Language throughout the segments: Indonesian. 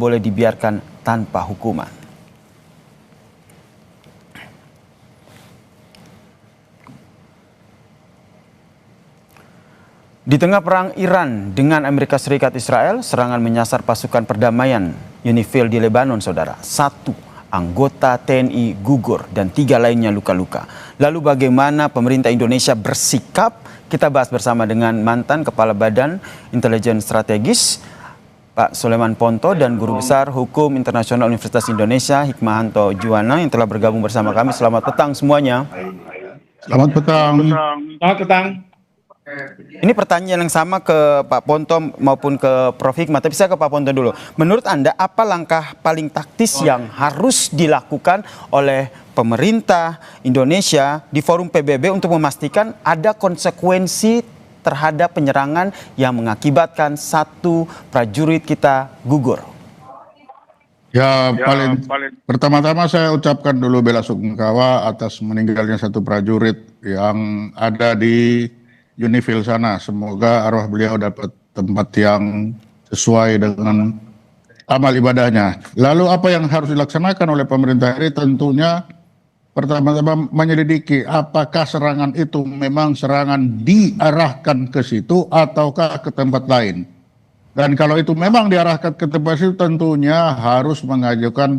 boleh dibiarkan tanpa hukuman. Di tengah perang Iran dengan Amerika Serikat Israel, serangan menyasar pasukan perdamaian UNIFIL di Lebanon, saudara. 1 anggota TNI gugur dan 3 lainnya luka-luka. Lalu bagaimana pemerintah Indonesia bersikap? Kita bahas bersama dengan mantan Kepala Badan Intelijen Strategis, Pak Soleman Ponto, dan Guru Besar Hukum Internasional Universitas Indonesia, Hikmahanto Juwana, yang telah bergabung bersama kami. Selamat petang semuanya. Selamat petang. Selamat petang. Ini pertanyaan yang sama ke Pak Ponto maupun ke Prof. Hikmah, tapi saya ke Pak Ponto dulu. Menurut Anda, apa langkah paling taktis yang harus dilakukan oleh pemerintah Indonesia di forum PBB untuk memastikan ada konsekuensi terhadap penyerangan yang mengakibatkan 1 prajurit kita gugur? Pertama-tama saya ucapkan dulu bela sungkawa atas meninggalnya 1 prajurit yang ada di UNIFIL sana. Semoga arwah beliau dapat tempat yang sesuai dengan amal ibadahnya. Lalu apa yang harus dilaksanakan oleh pemerintah ini? Tentunya pertama-tama menyelidiki apakah serangan itu memang serangan diarahkan ke situ ataukah ke tempat lain. Dan kalau itu memang diarahkan ke tempat situ, tentunya harus mengajukan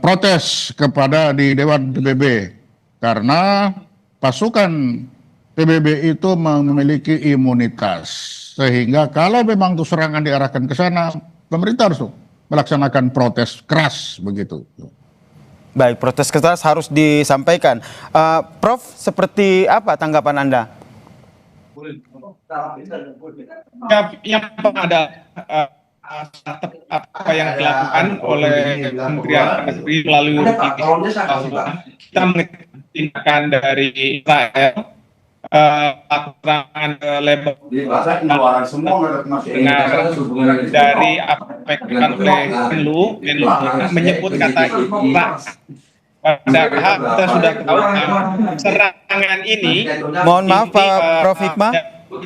protes kepada di Dewan PBB. Karena pasukan PBB itu memiliki imunitas, sehingga kalau memang itu serangan diarahkan ke sana, pemerintah harus melaksanakan protes keras begitu. Baik, protes keras harus disampaikan. Prof, seperti apa tanggapan Anda? Yang ada apa yang dilakukan oleh Kementerian Negeri melalui kita mengingatkan dari Israel serangan ke Lebanon dengan dari apa yang oleh Menlu menyebut kata Irak. Padahal kita sudah tahu serangan ini. Mohon maaf Pak Prof.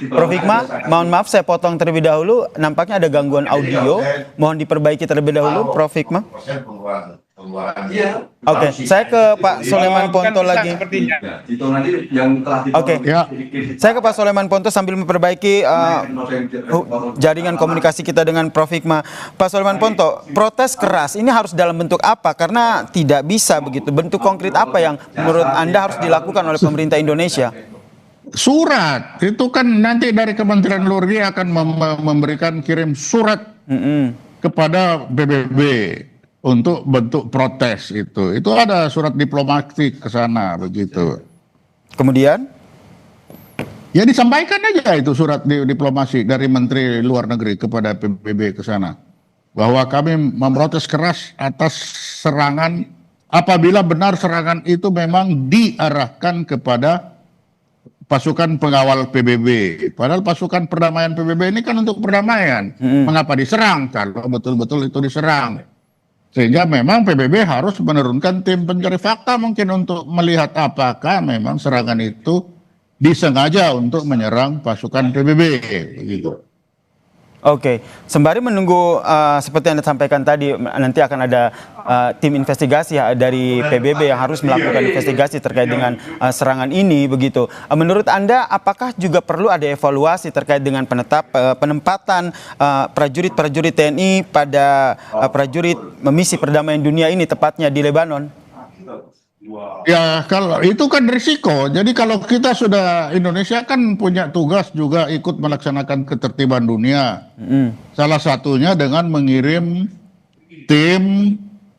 Hikmah, mohon maaf saya potong terlebih dahulu. Nampaknya ada gangguan audio. Mohon diperbaiki terlebih dahulu, Prof. Hikmah. Oke, saya ke Pak Soleman Ponto lagi. Oke, saya ke Pak Soleman Ponto sambil memperbaiki jaringan komunikasi kita dengan Prof. Hikmah. Pak Soleman Ponto, protes keras ini harus dalam bentuk apa? Karena tidak bisa begitu. Bentuk konkret apa yang menurut Anda harus dilakukan oleh pemerintah Indonesia? Surat itu kan nanti dari Kementerian Luar Negeri akan memberikan kirim surat kepada PBB untuk bentuk protes itu. Itu ada surat diplomatik ke sana begitu. Kemudian? Ya disampaikan aja itu surat diplomasi dari Menteri Luar Negeri kepada PBB ke sana. Bahwa kami memprotes keras atas serangan apabila benar serangan itu memang diarahkan kepada pasukan pengawal PBB. Padahal pasukan perdamaian PBB ini kan untuk perdamaian. Mengapa diserang kalau betul-betul itu diserang? Sehingga memang PBB harus menurunkan tim pencari fakta mungkin untuk melihat apakah memang serangan itu disengaja untuk menyerang pasukan PBB. Begitu. Oke, sembari menunggu seperti yang Anda sampaikan tadi, nanti akan ada tim investigasi dari PBB yang harus melakukan investigasi terkait dengan serangan ini begitu. Menurut Anda, apakah juga perlu ada evaluasi terkait dengan penempatan prajurit-prajurit TNI pada prajurit misi perdamaian dunia ini, tepatnya di Lebanon? Ya kalau itu kan risiko. Jadi kalau kita sudah, Indonesia kan punya tugas juga ikut melaksanakan ketertiban dunia. Salah satunya dengan mengirim tim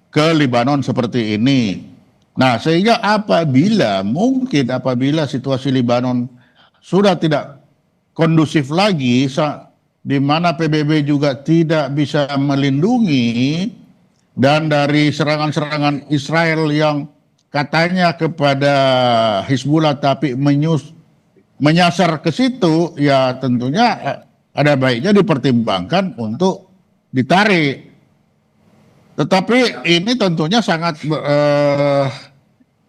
ke Lebanon seperti ini. Nah sehingga apabila situasi Lebanon sudah tidak kondusif lagi, di mana PBB juga tidak bisa melindungi, dan dari serangan-serangan Israel yang katanya kepada Hizbullah tapi menyasar ke situ, ya tentunya ada baiknya dipertimbangkan untuk ditarik. Tetapi ini tentunya sangat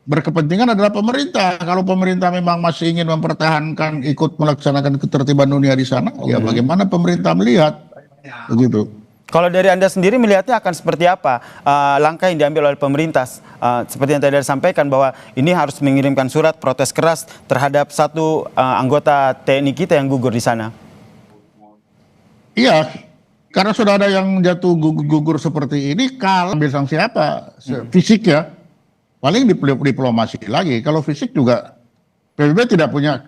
berkepentingan adalah pemerintah. Kalau pemerintah memang masih ingin mempertahankan ikut melaksanakan ketertiban dunia di sana, ya bagaimana pemerintah melihat begitu. Kalau dari Anda sendiri melihatnya akan seperti apa langkah yang diambil oleh pemerintah? Seperti yang tadi Anda sampaikan bahwa ini harus mengirimkan surat protes keras terhadap satu anggota TNI kita yang gugur di sana. Iya, karena sudah ada yang jatuh gugur seperti ini, kalau ambil sanksi apa? Fisik ya, paling diplomasi lagi. Kalau fisik juga PBB tidak punya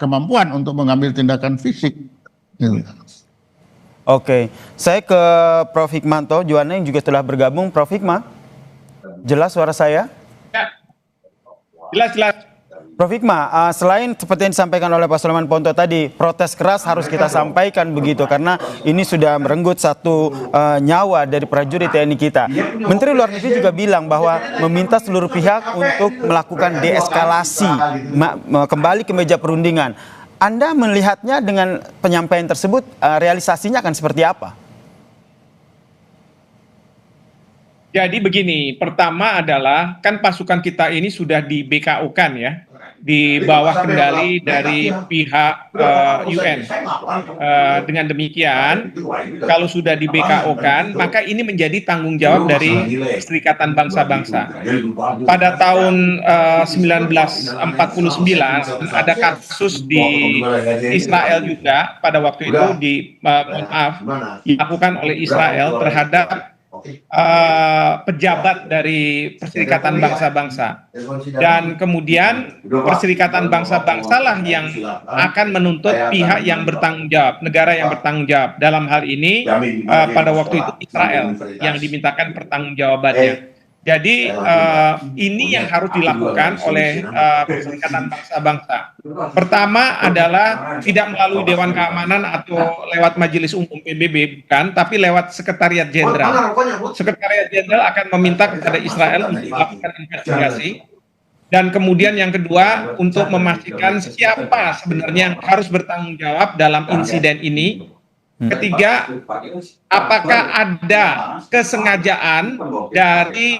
kemampuan untuk mengambil tindakan fisik. Gitu. Oke, saya ke Prof. Hikmanto Juwana yang juga telah bergabung. Prof. Hikmah, jelas suara saya? Ya, jelas. Prof. Hikmah, selain seperti yang disampaikan oleh Pak Sulaiman Ponto tadi, protes keras harus kita sampaikan begitu, karena ini sudah merenggut satu nyawa dari prajurit TNI kita. Menteri Luar Negeri juga bilang bahwa meminta seluruh pihak untuk melakukan deeskalasi, kembali ke meja perundingan. Anda melihatnya dengan penyampaian tersebut, realisasinya akan seperti apa? Jadi begini, pertama adalah kan pasukan kita ini sudah di BKU-kan ya, di bawah kendali dari pihak UN. Dengan demikian, kalau sudah di BKU-kan, maka ini menjadi tanggung jawab dari Perserikatan Bangsa-Bangsa. Pada tahun 1949 ada kasus di Israel juga, pada waktu itu dilakukan oleh Israel terhadap pejabat dari Perserikatan Bangsa-Bangsa, dan kemudian Perserikatan Bangsa-Bangsa lah yang akan menuntut pihak yang bertanggung jawab, negara yang bertanggung jawab. Dalam hal ini pada waktu itu Israel yang dimintakan pertanggungjawabannya. Jadi ini yang harus dilakukan oleh Perserikatan Bangsa-Bangsa. Pertama adalah tidak melalui Dewan Keamanan atau lewat Majelis Umum PBB, bukan, tapi lewat Sekretariat Jenderal. Sekretariat Jenderal akan meminta kepada Israel untuk melakukan investigasi. Dan kemudian yang kedua, untuk memastikan siapa sebenarnya yang harus bertanggung jawab dalam insiden ini. Ketiga, apakah ada kesengajaan dari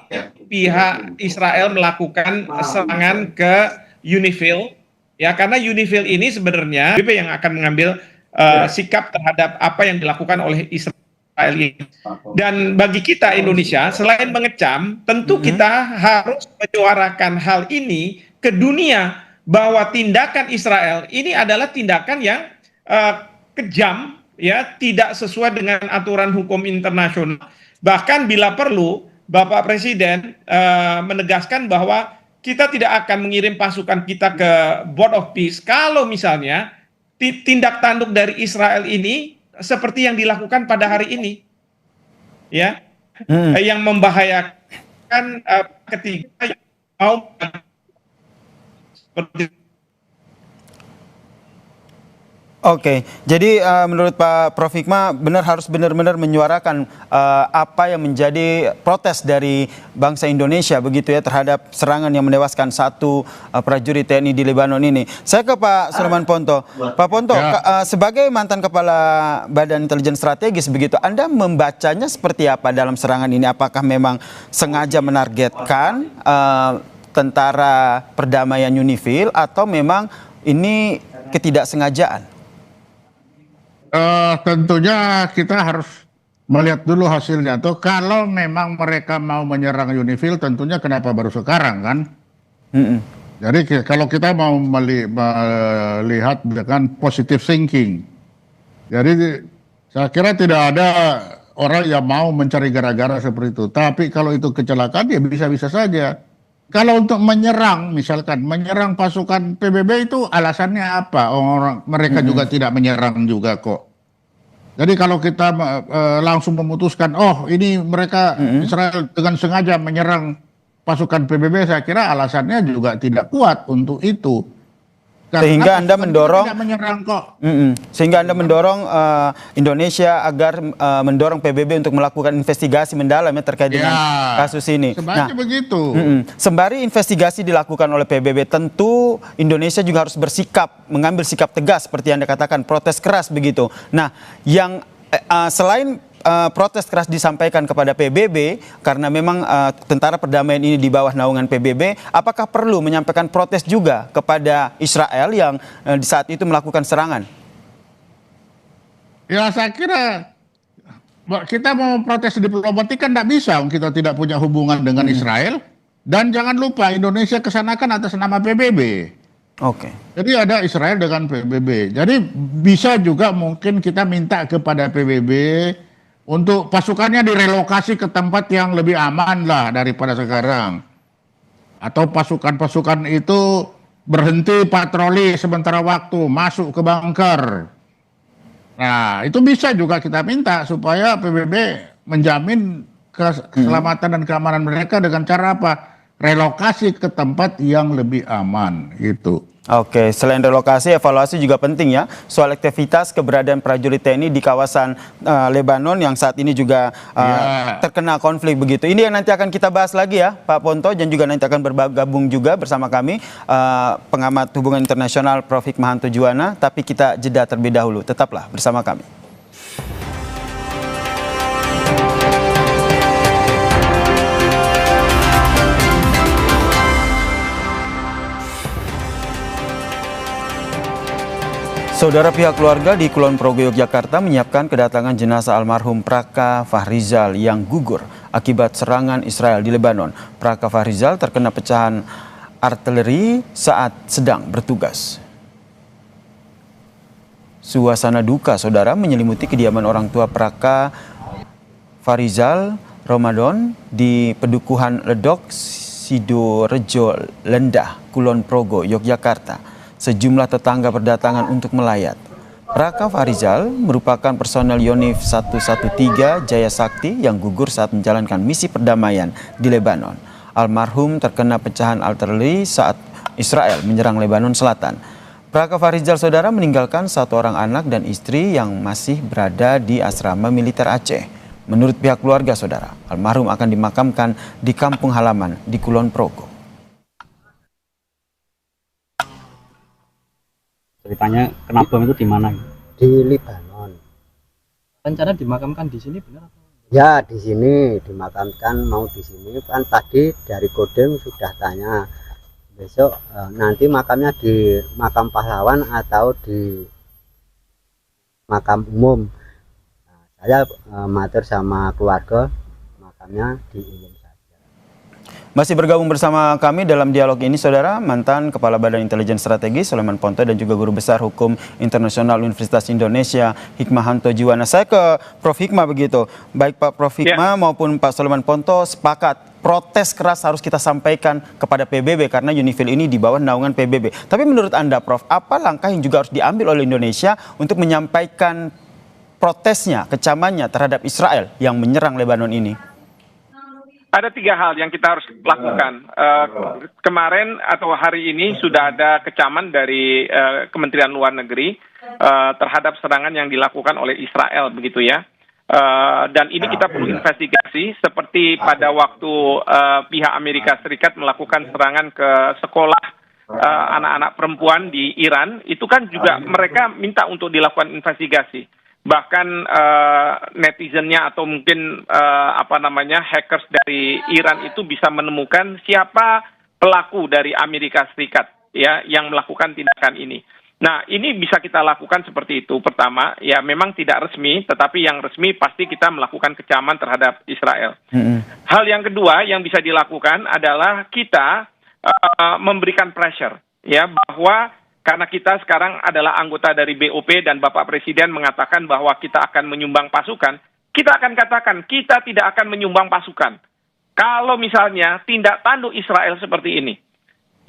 pihak Israel melakukan serangan ke UNIFIL? Ya, karena UNIFIL ini sebenarnya PBB yang akan mengambil sikap terhadap apa yang dilakukan oleh Israel ini. Dan bagi kita Indonesia, selain mengecam, tentu kita harus menyuarakan hal ini ke dunia, bahwa tindakan Israel ini adalah tindakan yang kejam, ya, tidak sesuai dengan aturan hukum internasional. Bahkan bila perlu, Bapak Presiden menegaskan bahwa kita tidak akan mengirim pasukan kita ke Board of Peace kalau misalnya tindak tanduk dari Israel ini seperti yang dilakukan pada hari ini, ya, yang membahayakan ketika mau seperti. Oke, jadi menurut Pak Prof. Hikmah harus benar-benar menyuarakan apa yang menjadi protes dari bangsa Indonesia begitu ya terhadap serangan yang menewaskan satu prajurit TNI di Lebanon ini. Saya ke Pak Sulaiman Ponto. Pak Ponto, sebagai mantan Kepala Badan Intelijen Strategis begitu, Anda membacanya seperti apa dalam serangan ini? Apakah memang sengaja menargetkan tentara perdamaian UNIFIL atau memang ini ketidaksengajaan? Tentunya kita harus melihat dulu hasilnya. Tuh, kalau memang mereka mau menyerang UNIFIL, tentunya kenapa baru sekarang kan? Jadi kalau kita mau melihat dengan positive thinking, jadi saya kira tidak ada orang yang mau mencari gara-gara seperti itu. Tapi kalau itu kecelakaan, ya bisa-bisa saja. Kalau untuk menyerang, misalkan menyerang pasukan PBB itu alasannya apa? Mereka juga tidak menyerang juga kok. Jadi kalau kita langsung memutuskan, oh ini mereka Israel dengan sengaja menyerang pasukan PBB, saya kira alasannya juga tidak kuat untuk itu. Sehingga Anda mendorong tidak menyerang kok. Sehingga Anda mendorong Indonesia agar mendorong PBB untuk melakukan investigasi mendalam ya terkait dengan kasus ini. Sebenarnya begitu. Sembari investigasi dilakukan oleh PBB, tentu Indonesia juga harus bersikap, mengambil sikap tegas seperti yang Anda katakan, protes keras begitu. Nah, yang selain protes keras disampaikan kepada PBB karena memang tentara perdamaian ini di bawah naungan PBB, apakah perlu menyampaikan protes juga kepada Israel yang di saat itu melakukan serangan? Ya saya kira kita mau protes diplomatik kan tidak bisa, kita tidak punya hubungan dengan Israel. Dan jangan lupa Indonesia kesanakan atas nama PBB. Oke. Jadi ada Israel dengan PBB. Jadi bisa juga mungkin kita minta kepada PBB untuk pasukannya direlokasi ke tempat yang lebih aman lah daripada sekarang. Atau pasukan-pasukan itu berhenti patroli sementara waktu, masuk ke bunker. Nah, itu bisa juga kita minta supaya PBB menjamin keselamatan dan keamanan mereka dengan cara apa? Relokasi ke tempat yang lebih aman, gitu. Oke, selain relokasi, evaluasi juga penting ya. Soal aktivitas keberadaan prajurit TNI di kawasan Lebanon yang saat ini juga terkena konflik begitu. Ini yang nanti akan kita bahas lagi ya, Pak Ponto, dan juga nanti akan bergabung juga bersama kami pengamat hubungan internasional Prof. Hikmahanto Juwana. Tapi kita jeda terlebih dahulu. Tetaplah bersama kami. Saudara, pihak keluarga di Kulon Progo, Yogyakarta menyiapkan kedatangan jenazah almarhum Praka Fahrizal yang gugur akibat serangan Israel di Lebanon. Praka Fahrizal terkena pecahan artileri saat sedang bertugas. Suasana duka, saudara, menyelimuti kediaman orang tua Praka Fahrizal Ramadan di Pedukuhan Ledok, Sidorejo Lendah, Kulon Progo, Yogyakarta. Sejumlah tetangga berdatangan untuk melayat. Praka Fahrizal merupakan personel Yonif 113 Jaya Sakti yang gugur saat menjalankan misi perdamaian di Lebanon. Almarhum terkena pecahan artileri saat Israel menyerang Lebanon Selatan. Praka Fahrizal, saudara, meninggalkan satu orang anak dan istri yang masih berada di asrama militer Aceh. Menurut pihak keluarga, saudara, almarhum akan dimakamkan di kampung halaman di Kulon Progo. Ceritanya kena bom itu di mana? Di Lebanon. Rencana dimakamkan di sini benar atau? Ya, di sini dimakamkan, mau di sini kan tadi dari Kodim sudah tanya. Besok nanti makamnya di makam pahlawan atau di makam umum. Nah, saya matur sama keluarga makamnya di umum. Masih bergabung bersama kami dalam dialog ini, saudara, mantan Kepala Badan Intelijen Strategis Sulaiman Ponto dan juga Guru Besar Hukum Internasional Universitas Indonesia Hikmahanto Juwana. Saya ke Prof. Hikmah begitu. Baik Pak Prof. Hikmah maupun Pak Sulaiman Ponto sepakat protes keras harus kita sampaikan kepada PBB karena UNIFIL ini di bawah naungan PBB. Tapi menurut Anda, Prof, apa langkah yang juga harus diambil oleh Indonesia untuk menyampaikan protesnya, kecamannya terhadap Israel yang menyerang Lebanon ini? Ada 3 hal yang kita harus lakukan. Kemarin atau hari ini sudah ada kecaman dari Kementerian Luar Negeri terhadap serangan yang dilakukan oleh Israel, begitu ya. Dan ini kita perlu investigasi, seperti pada waktu pihak Amerika Serikat melakukan serangan ke sekolah anak-anak perempuan di Iran, itu kan juga mereka minta untuk dilakukan investigasi. Bahkan netizennya atau mungkin hackers dari Iran itu bisa menemukan siapa pelaku dari Amerika Serikat ya yang melakukan tindakan ini. Nah, ini bisa kita lakukan seperti itu. Pertama, ya memang tidak resmi, tetapi yang resmi pasti kita melakukan kecaman terhadap Israel. Hal yang kedua yang bisa dilakukan adalah kita memberikan pressure ya bahwa karena kita sekarang adalah anggota dari BOP dan Bapak Presiden mengatakan bahwa kita akan menyumbang pasukan, kita akan katakan kita tidak akan menyumbang pasukan. Kalau misalnya tindak tanduk Israel seperti ini,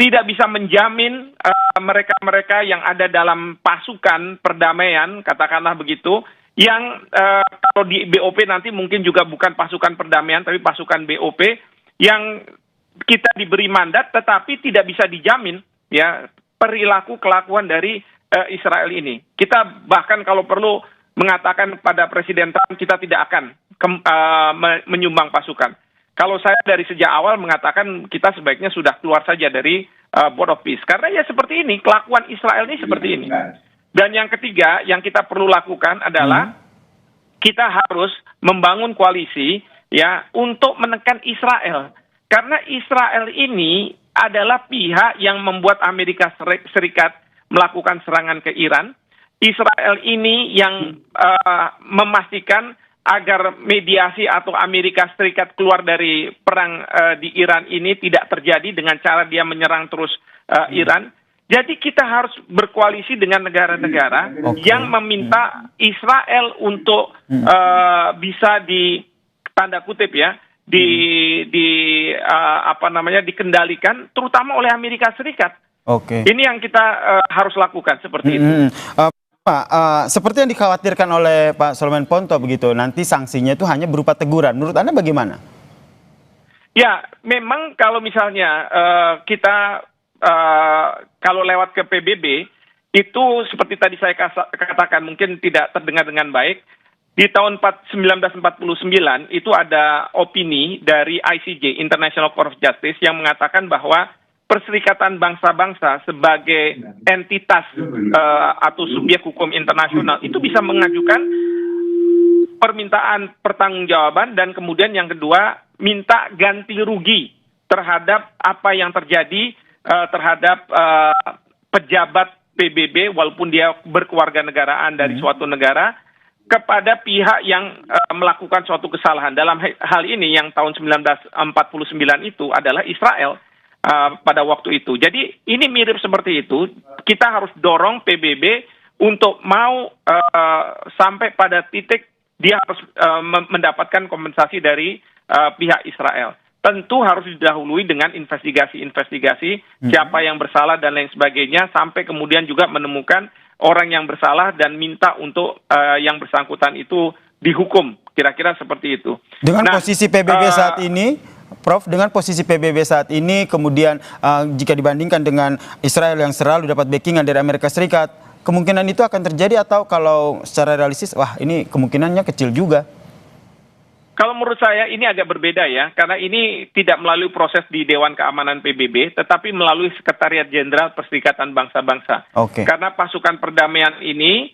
tidak bisa menjamin mereka-mereka yang ada dalam pasukan perdamaian, katakanlah begitu, yang kalau di BOP nanti mungkin juga bukan pasukan perdamaian, tapi pasukan BOP yang kita diberi mandat tetapi tidak bisa dijamin ya perilaku kelakuan dari Israel ini. Kita bahkan kalau perlu mengatakan pada Presiden Trump kita tidak akan menyumbang pasukan. Kalau saya dari sejak awal mengatakan kita sebaiknya sudah keluar saja dari Board of Peace. Karena ya seperti ini, kelakuan Israel ini seperti ini. Dan yang ketiga yang kita perlu lakukan adalah kita harus membangun koalisi ya untuk menekan Israel. Karena Israel ini adalah pihak yang membuat Amerika Serikat melakukan serangan ke Iran. Israel ini yang memastikan agar mediasi atau Amerika Serikat keluar dari perang di Iran ini tidak terjadi dengan cara dia menyerang terus Iran. Jadi kita harus berkoalisi dengan negara-negara yang meminta Israel untuk bisa tanda kutip ya, dikendalikan terutama oleh Amerika Serikat. Ini yang kita harus lakukan seperti itu. Pak, seperti yang dikhawatirkan oleh Pak Soleman Ponto begitu, nanti sanksinya itu hanya berupa teguran. Menurut Anda bagaimana? Ya, memang kalau misalnya kita kalau lewat ke PBB, itu seperti tadi saya katakan mungkin tidak terdengar dengan baik. Di tahun 1949 itu ada opini dari ICJ, International Court of Justice, yang mengatakan bahwa Perserikatan Bangsa-Bangsa sebagai entitas atau subjek hukum internasional itu bisa mengajukan permintaan pertanggungjawaban dan kemudian yang kedua minta ganti rugi terhadap apa yang terjadi terhadap pejabat PBB walaupun dia berkewarganegaraan dari suatu negara kepada pihak yang melakukan suatu kesalahan. Dalam hal ini yang tahun 1949 itu adalah Israel. Pada waktu itu. Jadi ini mirip seperti itu. Kita harus dorong PBB untuk mau sampai pada titik dia harus mendapatkan kompensasi dari pihak Israel. Tentu harus didahului dengan investigasi-investigasi siapa yang bersalah dan lain sebagainya sampai kemudian juga menemukan orang yang bersalah dan minta untuk yang bersangkutan itu dihukum. Kira-kira seperti itu. Dengan posisi PBB saat ini, Prof, dengan posisi PBB saat ini, kemudian jika dibandingkan dengan Israel yang selalu dapat backingan dari Amerika Serikat, kemungkinan itu akan terjadi atau kalau secara realistis, wah ini kemungkinannya kecil juga? Kalau menurut saya ini agak berbeda ya, karena ini tidak melalui proses di Dewan Keamanan PBB, tetapi melalui Sekretariat Jenderal Perserikatan Bangsa-Bangsa. Karena pasukan perdamaian ini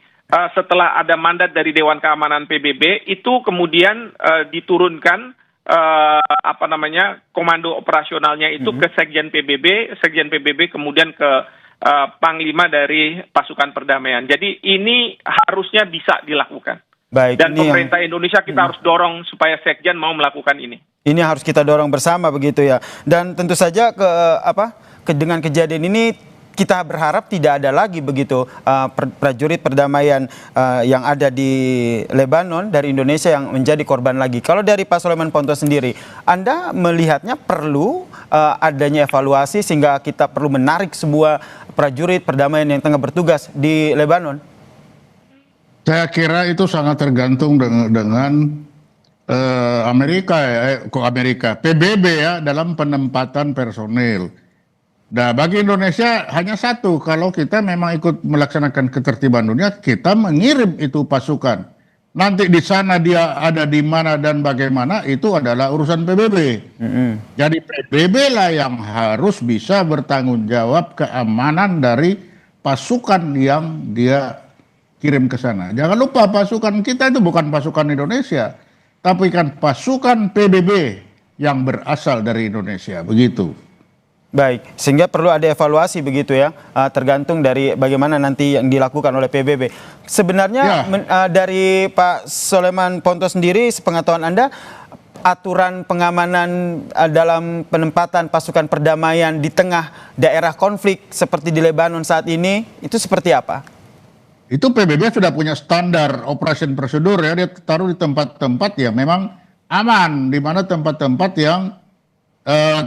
setelah ada mandat dari Dewan Keamanan PBB, itu kemudian diturunkan komando operasionalnya itu ke Sekjen PBB kemudian ke Panglima dari pasukan perdamaian. Jadi ini harusnya bisa dilakukan. Baik, dan pemerintah Indonesia kita harus dorong supaya Sekjen mau melakukan ini. Ini harus kita dorong bersama begitu ya. Dan tentu saja dengan kejadian ini kita berharap tidak ada lagi begitu prajurit perdamaian yang ada di Lebanon dari Indonesia yang menjadi korban lagi. Kalau dari Pak Soleman Ponto sendiri, Anda melihatnya perlu adanya evaluasi sehingga kita perlu menarik sebuah prajurit perdamaian yang tengah bertugas di Lebanon? Saya kira itu sangat tergantung dengan PBB ya dalam penempatan personil. Nah, bagi Indonesia hanya satu, kalau kita memang ikut melaksanakan ketertiban dunia, kita mengirim itu pasukan. Nanti di sana dia ada di mana dan bagaimana, itu adalah urusan PBB. Jadi PBB lah yang harus bisa bertanggung jawab keamanan dari pasukan yang dia kirim ke sana. Jangan lupa pasukan kita itu bukan pasukan Indonesia, tapi kan pasukan PBB yang berasal dari Indonesia, begitu. Baik, sehingga perlu ada evaluasi begitu ya, tergantung dari bagaimana nanti yang dilakukan oleh PBB. Sebenarnya dari Pak Soleman Ponto sendiri, sepengetahuan Anda, aturan pengamanan dalam penempatan pasukan perdamaian di tengah daerah konflik seperti di Lebanon saat ini, itu seperti apa? Itu PBB sudah punya standar operation prosedur ya, dia taruh di tempat-tempat yang memang aman, di mana tempat-tempat yang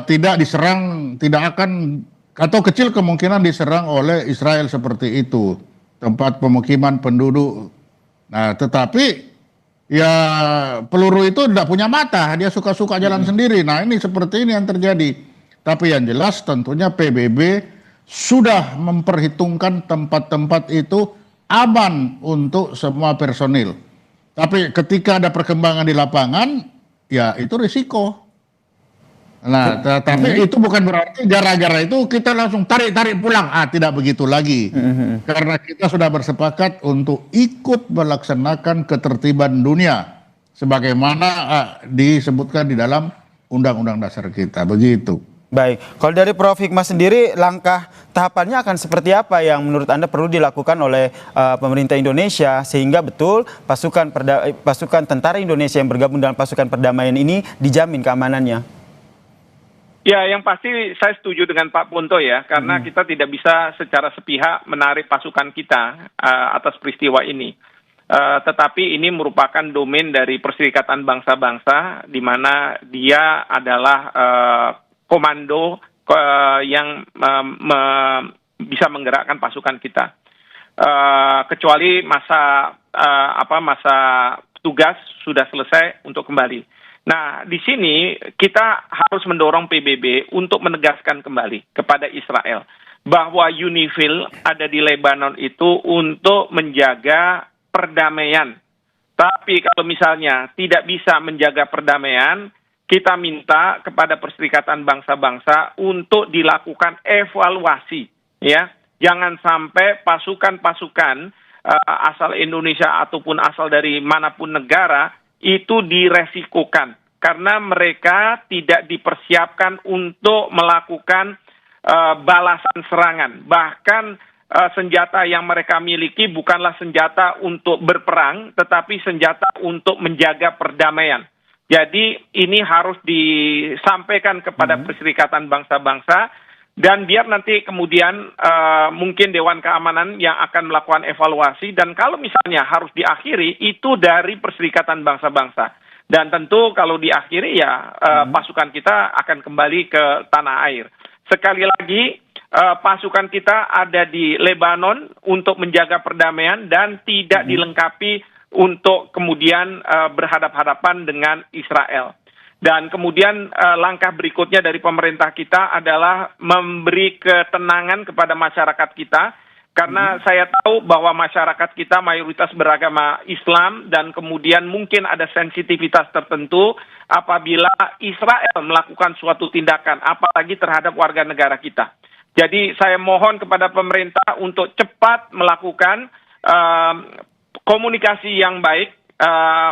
tidak diserang, tidak akan atau kecil kemungkinan diserang oleh Israel seperti itu, tempat pemukiman penduduk. Nah, tetapi ya peluru itu tidak punya mata, dia suka-suka jalan sendiri. Nah, ini seperti ini yang terjadi. Tapi yang jelas tentunya PBB sudah memperhitungkan tempat-tempat itu aman untuk semua personil. Tapi ketika ada perkembangan di lapangan, ya itu risiko. Nah, tapi itu bukan berarti gara-gara itu kita langsung tarik pulang. Tidak begitu lagi. Karena kita sudah bersepakat untuk ikut melaksanakan ketertiban dunia sebagaimana disebutkan di dalam Undang-Undang Dasar kita. Begitu. Baik, kalau dari Prof. Hikmah sendiri, langkah tahapannya akan seperti apa yang menurut Anda perlu dilakukan oleh pemerintah Indonesia sehingga betul pasukan tentara Indonesia yang bergabung dalam pasukan perdamaian ini dijamin keamanannya? Ya, yang pasti saya setuju dengan Pak Ponto ya, karena kita tidak bisa secara sepihak menarik pasukan kita atas peristiwa ini. Tetapi ini merupakan domain dari Perserikatan Bangsa-Bangsa, di mana dia adalah komando yang bisa menggerakkan pasukan kita. Kecuali masa tugas sudah selesai untuk kembali. Nah, di sini kita harus mendorong PBB untuk menegaskan kembali kepada Israel bahwa UNIFIL ada di Lebanon itu untuk menjaga perdamaian. Tapi kalau misalnya tidak bisa menjaga perdamaian, kita minta kepada Perserikatan Bangsa-Bangsa untuk dilakukan evaluasi, ya. Jangan sampai pasukan-pasukan asal Indonesia ataupun asal dari manapun negara itu diresikokan karena mereka tidak dipersiapkan untuk melakukan balasan serangan. Bahkan senjata yang mereka miliki bukanlah senjata untuk berperang, tetapi senjata untuk menjaga perdamaian. Jadi ini harus disampaikan kepada Perserikatan Bangsa-Bangsa, dan biar nanti kemudian mungkin Dewan Keamanan yang akan melakukan evaluasi, dan kalau misalnya harus diakhiri itu dari Perserikatan Bangsa-Bangsa. Dan tentu kalau diakhiri ya pasukan kita akan kembali ke tanah air. Sekali lagi pasukan kita ada di Lebanon untuk menjaga perdamaian dan tidak dilengkapi untuk kemudian berhadap-hadapan dengan Israel. Dan kemudian langkah berikutnya dari pemerintah kita adalah memberi ketenangan kepada masyarakat kita, karena saya tahu bahwa masyarakat kita mayoritas beragama Islam dan kemudian mungkin ada sensitivitas tertentu apabila Israel melakukan suatu tindakan, apalagi terhadap warga negara kita. Jadi saya mohon kepada pemerintah untuk cepat melakukan komunikasi yang baik,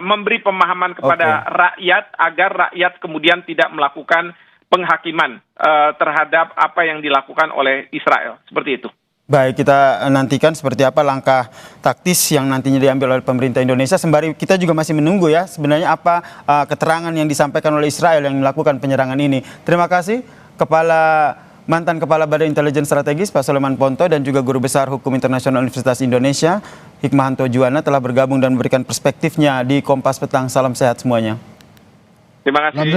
memberi pemahaman kepada rakyat agar rakyat kemudian tidak melakukan penghakiman terhadap apa yang dilakukan oleh Israel. Seperti itu. Baik, kita nantikan seperti apa langkah taktis yang nantinya diambil oleh pemerintah Indonesia. Sembari kita juga masih menunggu ya sebenarnya apa keterangan yang disampaikan oleh Israel yang melakukan penyerangan ini. Terima kasih mantan Kepala Badan Intelijen Strategis Pak Soleman Ponto dan juga Guru Besar Hukum Internasional Universitas Indonesia Hikmahanto Juwana telah bergabung dan memberikan perspektifnya di Kompas Petang. Salam sehat semuanya. Terima kasih.